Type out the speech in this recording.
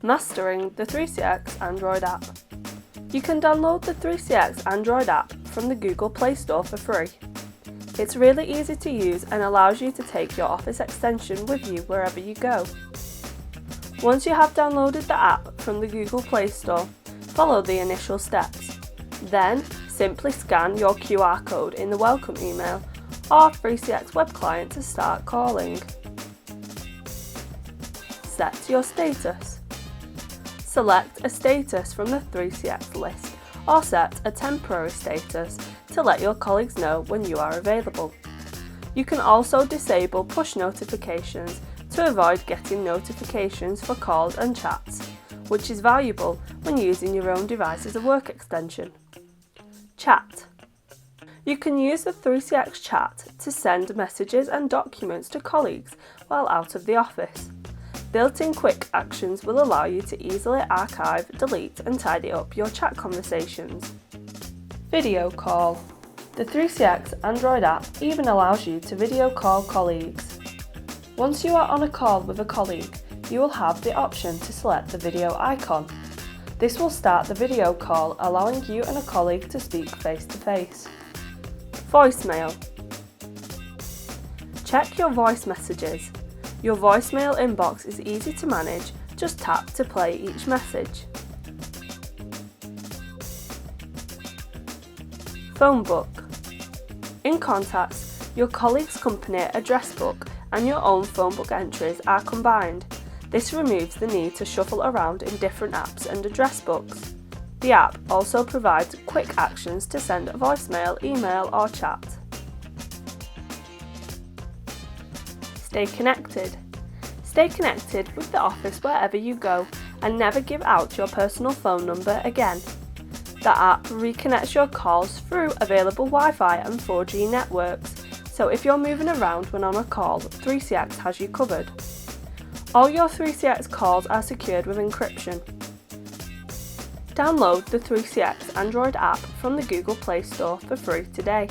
Mastering the 3CX Android app. You can download the 3CX Android app from the Google Play Store for free. It's really easy to use and allows you to take your Office extension with you wherever you go. Once you have downloaded the app from the Google Play Store, follow the initial steps. Then, simply scan your QR code in the welcome email or 3CX web client to start calling. Set your status. Select a status from the 3CX list or set a temporary status to let your colleagues know when you are available. You can also disable push notifications to avoid getting notifications for calls and chats, which is valuable when using your own device as a work extension. Chat. You can use the 3CX chat to send messages and documents to colleagues while out of the office. Built-in quick actions will allow you to easily archive, delete and tidy up your chat conversations. Video call. The 3CX Android app even allows you to video call colleagues. Once you are on a call with a colleague, you will have the option to select the video icon. This will start the video call, allowing you and a colleague to speak face to face. Voicemail. Check your voice messages. Your voicemail inbox is easy to manage, just tap to play each message. Phone book. In Contacts, your colleague's company address book and your own phone book entries are combined. This removes the need to shuffle around in different apps and address books. The app also provides quick actions to send a voicemail, email or chat. Stay connected. Stay connected with the Office wherever you go and never give out your personal phone number again. The app reconnects your calls through available Wi-Fi and 4G networks, so if you're moving around when on a call, 3CX has you covered. All your 3CX calls are secured with encryption. Download the 3CX Android app from the Google Play Store for free today.